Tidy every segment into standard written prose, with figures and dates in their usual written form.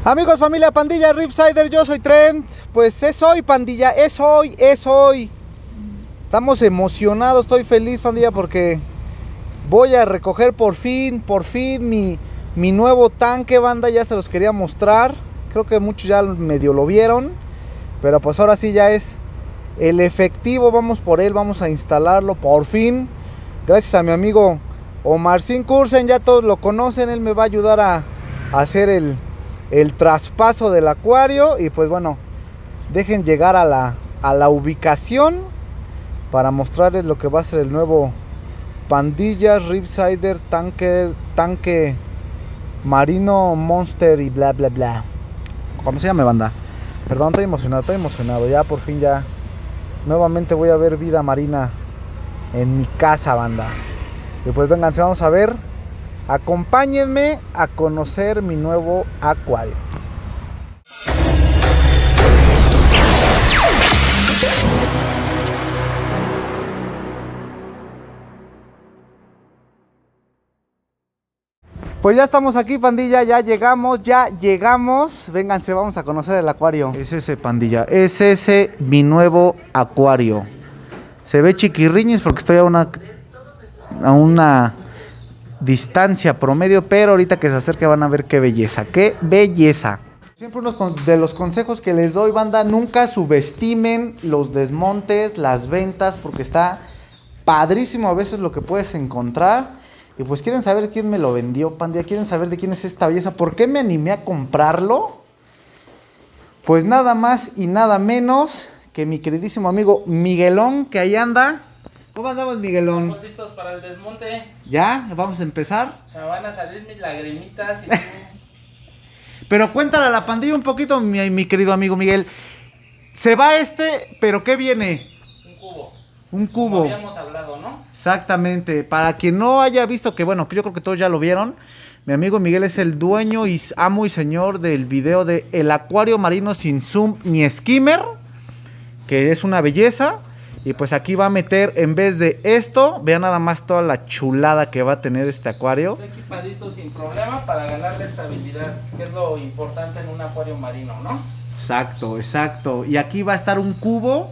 Amigos, familia, pandilla, Ripsider, yo soy Trent. Pues es hoy, pandilla, es hoy. Estamos emocionados, estoy feliz, pandilla, porque voy a recoger por fin mi nuevo tanque, banda. Ya se los quería mostrar. Creo que muchos ya medio lo vieron, pero pues ahora sí ya es el efectivo. Vamos por él, vamos a instalarlo por fin. Gracias a mi amigo Omarcín Cursen, ya todos lo conocen. Él me va a ayudar a hacer el traspaso del acuario. Y pues bueno, dejen llegar a la ubicación para mostrarles lo que va a ser el nuevo Pandillas Ripsider tanque marino monster y bla bla bla. ¿Cómo se llama, banda? Perdón, estoy emocionado. Ya por fin ya nuevamente voy a ver vida marina en mi casa, banda. Y pues vénganse, vamos a ver. Acompáñenme a conocer mi nuevo acuario. Pues ya estamos aquí, pandilla, ya llegamos. Vénganse, vamos a conocer el acuario. Es ese, pandilla, es ese mi nuevo acuario. Se ve chiquirriñis porque estoy a una distancia promedio, pero ahorita que se acerque van a ver qué belleza, Siempre uno de los consejos que les doy, banda: nunca subestimen los desmontes, las ventas, porque está padrísimo a veces lo que puedes encontrar. Y pues quieren saber quién me lo vendió, pandilla, quieren saber de quién es esta belleza, por qué me animé a comprarlo. Pues nada más y nada menos que mi queridísimo amigo Miguelón, que ahí anda. ¿Cómo andamos, Miguelón? Estamos listos para el desmonte. ¿Ya? ¿Vamos a empezar? Me van a salir mis lagrimitas y Pero cuéntale a la pandilla un poquito, mi querido amigo Miguel. Se va pero ¿qué viene? Un cubo. Como habíamos hablado, ¿no? Exactamente. Para quien no haya visto, que bueno, yo creo que todos ya lo vieron, mi amigo Miguel es el dueño y amo y señor del video de el acuario marino sin zoom ni skimmer, que es una belleza. Y pues aquí va a meter, en vez de esto, vean nada más toda la chulada que va a tener este acuario. Está equipadito sin problema para ganarle estabilidad, que es lo importante en un acuario marino, ¿no? Exacto. Y aquí va a estar un cubo.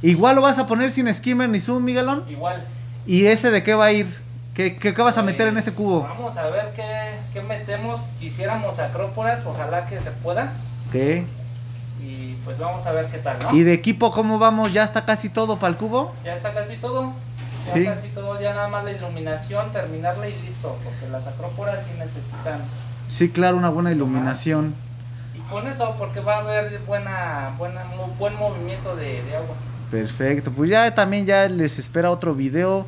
Igual lo vas a poner sin skimmer ni zoom, Miguelón. Igual. ¿Y ese de qué va a ir? ¿Qué vas a meter en ese cubo? Vamos a ver qué metemos. Quisiéramos acróporas, ojalá que se pueda. ¿Qué? Y pues vamos a ver qué tal, ¿no? ¿Y de equipo cómo vamos? ¿Ya está casi todo para el cubo? Ya está casi todo. Sí. Casi todo, ya nada más la iluminación, terminarla y listo. Porque las acróporas sí necesitan. Sí, claro, una buena iluminación. Y con eso, porque va a haber buen movimiento de agua. Perfecto, pues ya también ya les espera otro video,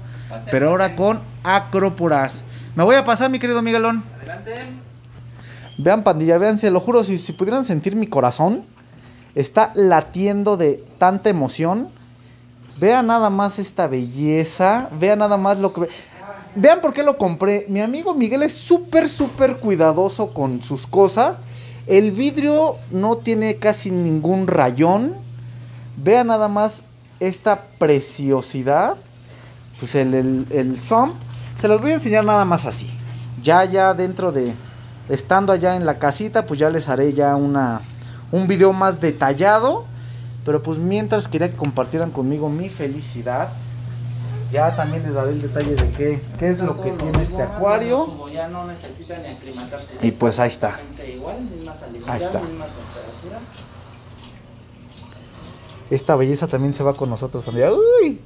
pero ahora con acróporas. Me voy a pasar, mi querido Miguelón. Adelante. Vean, pandilla, vean, se lo juro, si pudieran sentir mi corazón, está latiendo de tanta emoción. Vean nada más esta belleza, vean nada más lo que... Vean por qué lo compré. Mi amigo Miguel es súper cuidadoso con sus cosas. El vidrio no tiene casi ningún rayón. Vean nada más esta preciosidad. Pues el sump se los voy a enseñar nada más así. Ya dentro de... Estando allá en la casita, pues ya les haré ya un video más detallado. Pero pues mientras quería que compartieran conmigo mi felicidad. Ya también les daré el detalle de qué es lo que tiene este acuario. Ya no necesita ni aclimatarse. Y pues ahí está. Ahí está. Esta belleza también se va con nosotros también. Uy.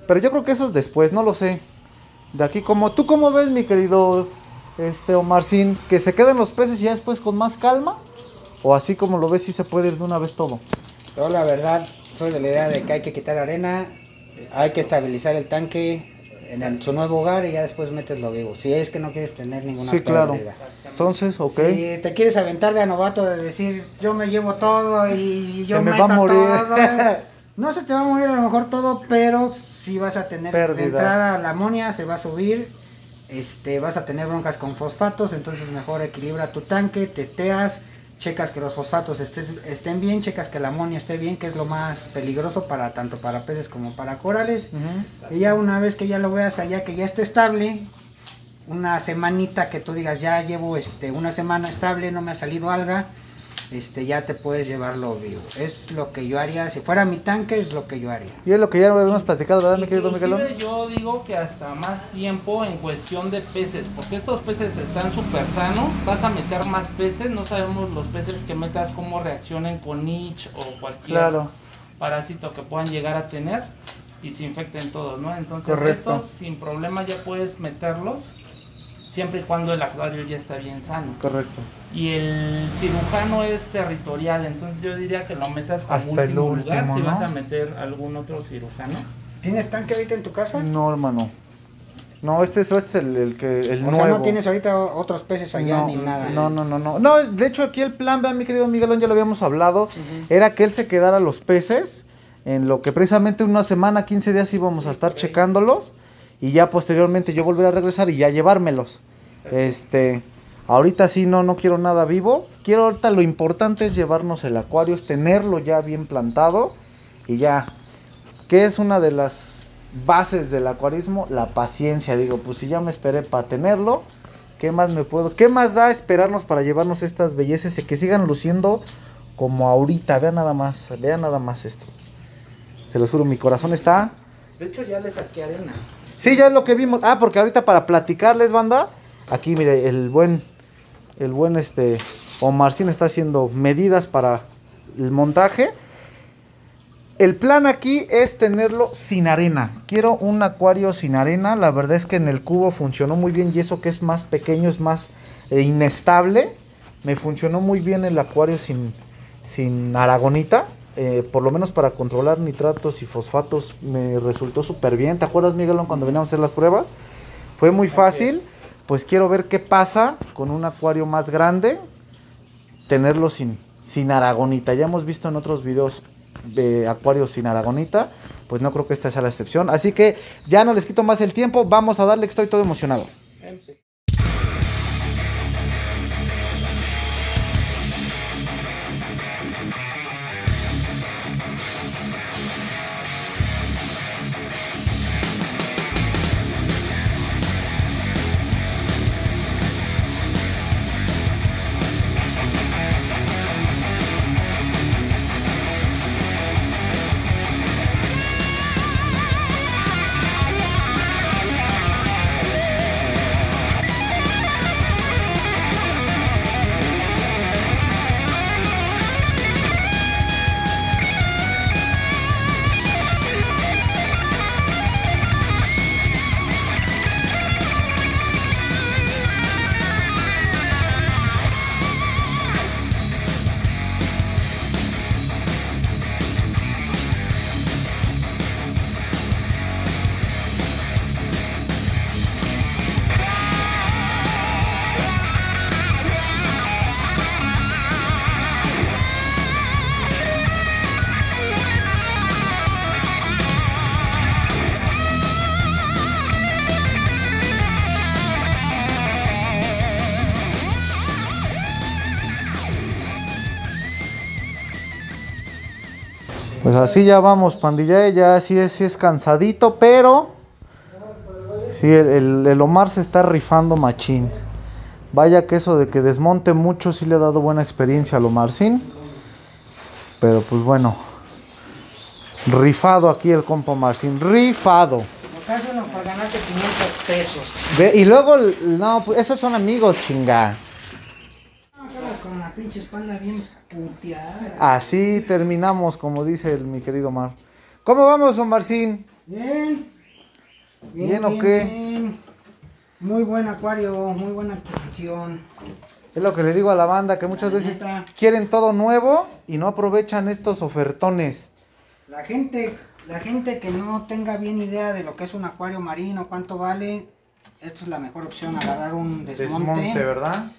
Pero yo creo que eso es después, no lo sé. De aquí como... ¿Tú cómo ves, mi querido Omarcín? ¿Que se queden los peces y ya después con más calma? ¿O así como lo ves, sí se puede ir de una vez todo? Yo la verdad soy de la idea de que hay que quitar arena, hay que estabilizar el tanque en su nuevo hogar y ya después metes lo vivo. Si es que no quieres tener ninguna Sí, claro. pérdida. Entonces, ok. Si te quieres aventar de a novato de decir yo me llevo todo y yo Se me meto va a morir. todo, no se te va a morir a lo mejor todo, pero sí vas a tener Pérdidas. de entrada la amonia, se va a subir, vas a tener broncas con fosfatos, entonces mejor equilibra tu tanque, testeas, checas que los fosfatos estén bien, checas que la amonia esté bien, que es lo más peligroso tanto para peces como para corales. Y ya una vez que ya lo veas allá, que ya esté estable, una semanita que tú digas, ya llevo una semana estable, no me ha salido alga, ya te puedes llevarlo vivo. Es lo que yo haría, si fuera mi tanque es lo que yo haría. Y es lo que ya habíamos platicado, ¿verdad, mi querido Miguelón? Yo digo que hasta más tiempo en cuestión de peces, porque estos peces están súper sanos, vas a meter más peces, no sabemos los peces que metas cómo reaccionen con niche o cualquier parásito que puedan llegar a tener y se infecten todos, ¿no? Entonces estos sin problema ya puedes meterlos, siempre y cuando el acuario ya está bien sano. Correcto. Y el cirujano es territorial, entonces yo diría que lo metas como hasta último el lugar, último, si ¿no? vas a meter algún otro cirujano. ¿Tienes tanque ahorita en tu casa? No, hermano. No, este es el nuevo. O sea, no tienes ahorita otros peces allá ni nada. No. No, de hecho aquí el plan, vean, mi querido Miguelón, ya lo habíamos hablado, era que él se quedara los peces, en lo que precisamente una semana, 15 días íbamos a estar checándolos, y ya posteriormente yo volver a regresar y ya llevármelos. Ahorita sí no quiero nada vivo. Quiero ahorita, lo importante es llevarnos el acuario, es tenerlo ya bien plantado. Y ya, que es una de las bases del acuarismo, la paciencia. Digo, pues si ya me esperé para tenerlo, ¿qué más da esperarnos para llevarnos estas bellezas y que sigan luciendo como ahorita? Vean nada más esto. Se los juro, mi corazón está... De hecho ya le saqué arena. Sí, ya es lo que vimos. Porque ahorita para platicarles, banda, aquí mire, el buen Omarcín está haciendo medidas para el montaje. El plan aquí es tenerlo sin arena. Quiero un acuario sin arena. La verdad es que en el cubo funcionó muy bien, y eso que es más pequeño, es más inestable. Me funcionó muy bien el acuario sin aragonita. Por lo menos para controlar nitratos y fosfatos me resultó súper bien. ¿Te acuerdas, Miguelón, cuando veníamos a hacer las pruebas? Fue muy fácil. Pues quiero ver qué pasa con un acuario más grande, tenerlo sin aragonita. Ya hemos visto en otros videos de acuarios sin aragonita, pues no creo que esta sea la excepción. Así que ya no les quito más el tiempo, vamos a darle, que estoy todo emocionado. Pues así ya vamos, pandilla, ya sí es cansadito, pero sí, el Omar se está rifando machín. Vaya que eso de que desmonte mucho sí le ha dado buena experiencia al Omarcín. Pero pues bueno, rifado aquí el compa Omarcín, rifado. Acá solo para ganarse 500 pesos. Y luego, no, pues esos son amigos, chinga. Con la pinche espalda bien puteada. Así terminamos, como dice mi querido Omar. ¿Cómo vamos, Omarcín? Bien. ¿Bien o qué? Bien. Muy buen acuario, muy buena adquisición. Es lo que le digo a la banda, que muchas veces quieren todo nuevo y no aprovechan estos ofertones. La gente que no tenga bien idea de lo que es un acuario marino, cuánto vale, esta es la mejor opción, agarrar un desmonte. ¿Verdad?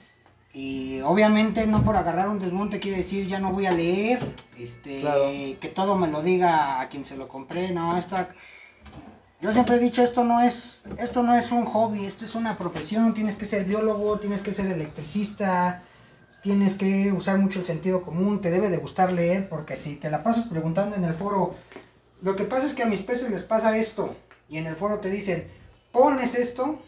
Y obviamente no por agarrar un desmonte quiere decir ya no voy a leer, Claro. que todo me lo diga a quien se lo compré, no, yo siempre he dicho, esto no es un hobby, esto es una profesión, tienes que ser biólogo, tienes que ser electricista, tienes que usar mucho el sentido común, te debe de gustar leer, porque si te la pasas preguntando en el foro, lo que pasa es que a mis peces les pasa esto, y en el foro te dicen, pones esto,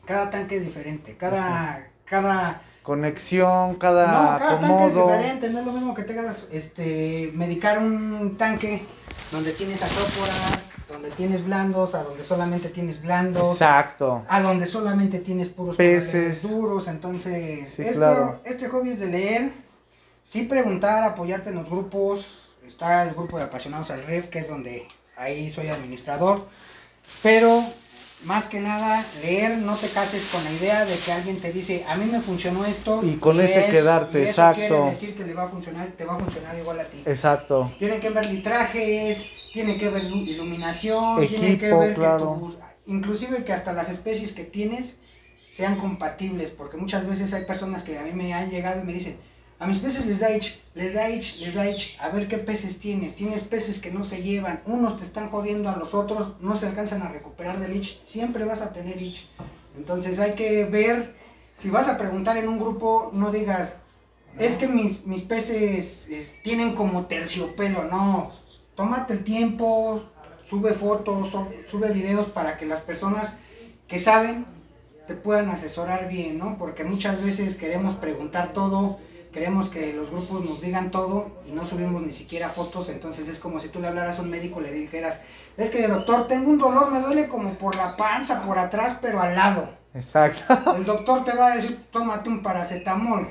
cada tanque es diferente, cada conexión, No, cada cada tanque es acomodo. diferente, no es lo mismo que tengas medicar un tanque donde tienes acróporas, donde tienes blandos, a donde solamente tienes blandos. Exacto. A donde solamente tienes puros Peces. corales duros, entonces Sí, claro. este hobby es de leer, sí preguntar, apoyarte en los grupos, está el grupo de apasionados al REF, que es donde ahí soy administrador, pero más que nada leer, no te cases con la idea de que alguien te dice, a mí me funcionó esto, Y con ese quedarte, y eso exacto. quiere decir que le va a funcionar, te va a funcionar igual a ti. Exacto. Tienen que ver litrajes, tienen que ver iluminación, Equipo, tienen que ver claro. inclusive que hasta las especies que tienes sean compatibles, porque muchas veces hay personas que a mí me han llegado y me dicen, a mis peces les da itch, a ver qué peces tienes peces que no se llevan, unos te están jodiendo a los otros, no se alcanzan a recuperar del itch, siempre vas a tener itch, entonces hay que ver, si vas a preguntar en un grupo, no digas, es que mis peces tienen como terciopelo, no, tómate el tiempo, sube fotos, sube videos para que las personas que saben te puedan asesorar bien, ¿no? Porque muchas veces queremos preguntar todo, queremos que los grupos nos digan todo y no subimos ni siquiera fotos, entonces es como si tú le hablaras a un médico y le dijeras, es que doctor, tengo un dolor, me duele como por la panza, por atrás, pero al lado. Exacto. El doctor te va a decir, tómate un paracetamol.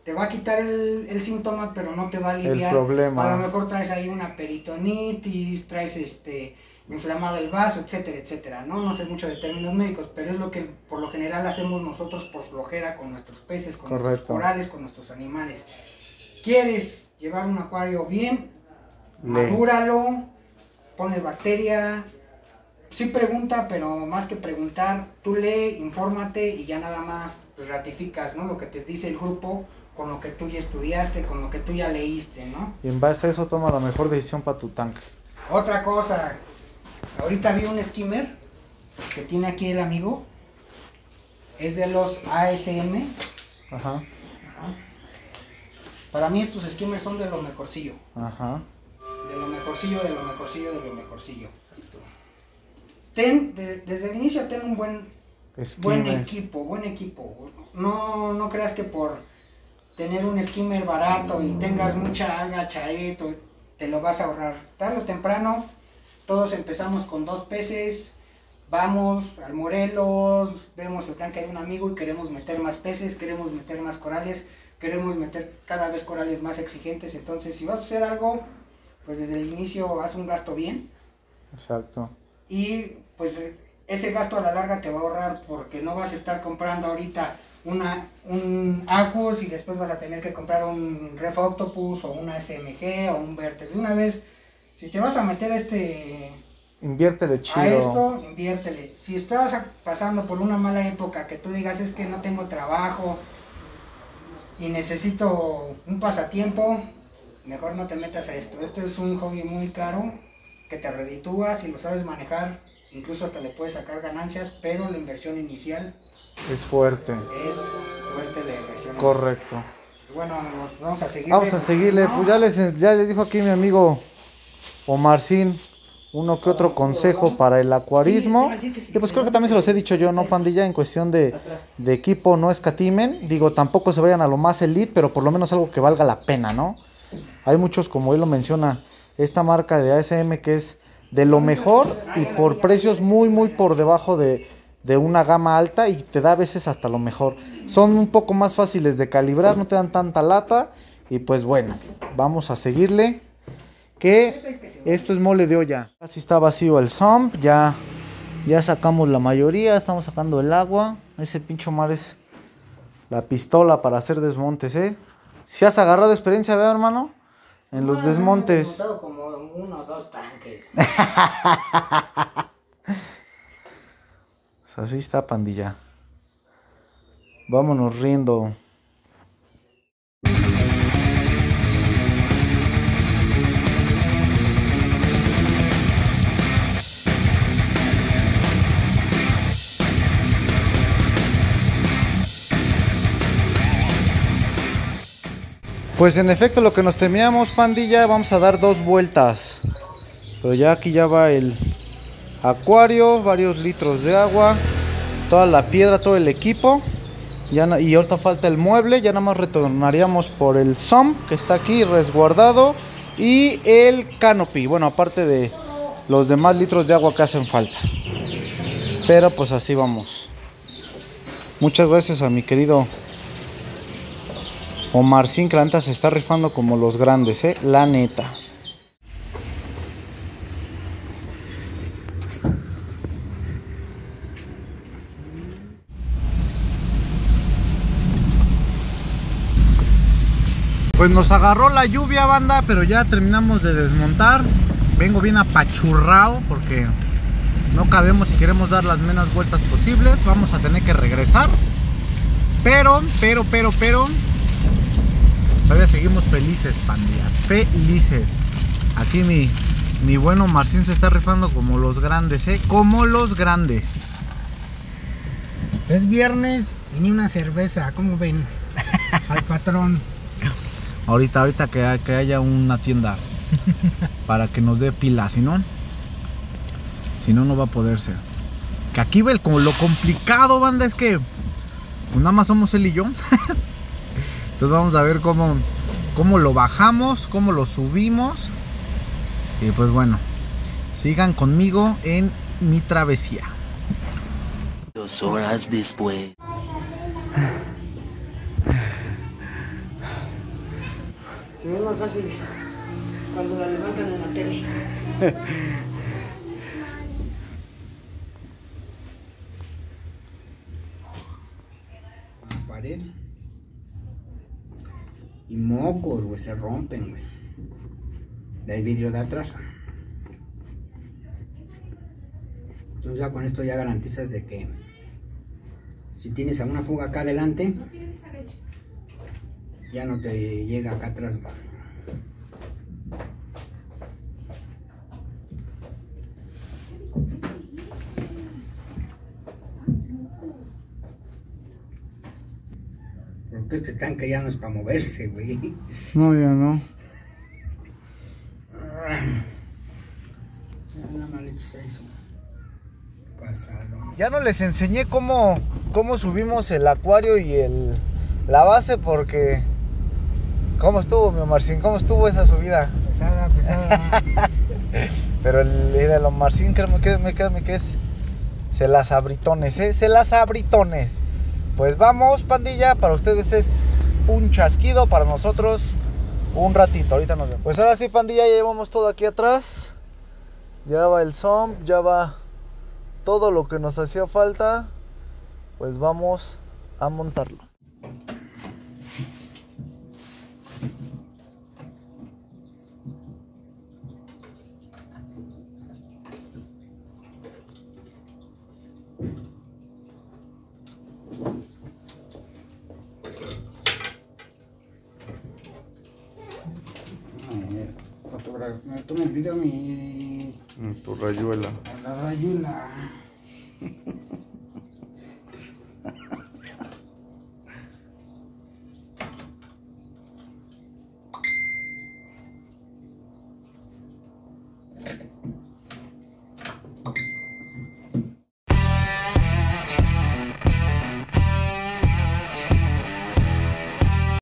Te va a quitar el síntoma, pero no te va a aliviar. El problema. A lo mejor traes ahí una peritonitis, traes inflamado el vaso, etcétera, etcétera, ¿no? No sé mucho de términos médicos, pero es lo que por lo general hacemos nosotros por flojera con nuestros peces, con nuestros corales, con nuestros animales. ¿Quieres llevar un acuario bien? Madúralo, ponle bacteria. Sí pregunta, pero más que preguntar, tú lee, infórmate y ya nada más pues, ratificas, ¿no? Lo que te dice el grupo con lo que tú ya estudiaste, con lo que tú ya leíste, ¿no? Y en base a eso toma la mejor decisión para tu tanque. Otra cosa, ahorita vi un skimmer que tiene aquí el amigo, es de los ASM. Ajá. Para mí estos skimmers son de lo mejorcillo. Ajá. De lo mejorcillo, de lo mejorcillo, de lo mejorcillo. Desde el inicio ten un buen equipo. No creas que por tener un skimmer barato y tengas mucha alga, chaeto, te lo vas a ahorrar. Tarde o temprano, todos empezamos con 2 peces, vamos al Morelos, vemos el tanque de un amigo y queremos meter más peces, queremos meter más corales, queremos meter cada vez corales más exigentes. Entonces, si vas a hacer algo, pues desde el inicio haz un gasto bien. Exacto. Y pues ese gasto a la larga te va a ahorrar, porque no vas a estar comprando ahorita un Aquos y después vas a tener que comprar un Ref Octopus o una SMG o un Vertex. De una vez, si te vas a meter inviértele chido. a esto, inviértele. Si estás pasando por una mala época, que tú digas es que no tengo trabajo y necesito un pasatiempo, mejor no te metas a esto. Esto es un hobby muy caro que te reditúa si lo sabes manejar, incluso hasta le puedes sacar ganancias, pero la inversión inicial es fuerte. Es fuerte la inversión. Correcto. Bueno, amigos, vamos a seguirle. Vamos a seguirle, ¿no? Pues ya les dijo aquí mi amigo Omarcín uno que otro consejo para el acuarismo. Sí, y pues creo que también se los he dicho yo, ¿no, pandilla? En cuestión de equipo no escatimen. Digo, tampoco se vayan a lo más elite, pero por lo menos algo que valga la pena, ¿no? Hay muchos, como él lo menciona, esta marca de ASM que es de lo mejor y por precios muy por debajo de una gama alta, y te da a veces hasta lo mejor. Son un poco más fáciles de calibrar, no te dan tanta lata. Y pues bueno, vamos a seguirle, que esto es mole de olla. Casi está vacío el sump, ya sacamos la mayoría, estamos sacando el agua. Ese pincho mar es la pistola para hacer desmontes, ¿eh? Si has agarrado experiencia, ¿verdad, hermano? En los desmontes. He montado como 1 o 2 tanques. Pues así está, pandilla. Vámonos riendo. Pues en efecto lo que nos temíamos, pandilla, vamos a dar 2 vueltas. Pero ya aquí ya va el acuario, varios litros de agua, toda la piedra, todo el equipo. Ya y ahorita falta el mueble, ya nada más retornaríamos por el sump que está aquí resguardado y el canopy. Bueno, aparte de los demás litros de agua que hacen falta. Pero pues así vamos. Muchas gracias a mi querido Omarcín, que la neta se está rifando como los grandes, la neta. Pues nos agarró la lluvia, banda, pero ya terminamos de desmontar. Vengo bien apachurrado porque no cabemos si queremos dar las menos vueltas posibles. Vamos a tener que regresar. Pero todavía seguimos felices, pandilla. Felices. Aquí mi bueno Marcín se está rifando como los grandes, como los grandes. Es viernes y ni una cerveza, ¿cómo ven? Al patrón. Ahorita que haya una tienda para que nos dé pila, si no va a poder ser. Que aquí ve como lo complicado, banda, es que pues nada más somos él y yo. Entonces vamos a ver cómo lo bajamos, cómo lo subimos. Y pues bueno, sigan conmigo en mi travesía. 2 horas después. Se ve más fácil cuando la levantan en la tele. La pared. Y mocos, güey, se rompen, güey. Del vidrio de atrás. Entonces ya con esto ya garantizas de que si tienes alguna fuga acá adelante, ya no te llega acá atrás, güey. Porque este tanque ya no es para moverse, güey. No, ya no. Ya no les enseñé cómo subimos el acuario y la base porque... ¿Cómo estuvo, mi Omarcín? ¿Cómo estuvo esa subida? Pesada. Pero el Omarcín, créeme que es... Se las abritones, se las abritones. Pues vamos, pandilla, para ustedes es un chasquido, para nosotros un ratito, ahorita nos vemos. Pues ahora sí, pandilla, ya llevamos todo aquí atrás. Ya va el sump, ya va todo lo que nos hacía falta. Pues vamos a montarlo. Me tomo el video mi... Tu rayuela. La rayuela.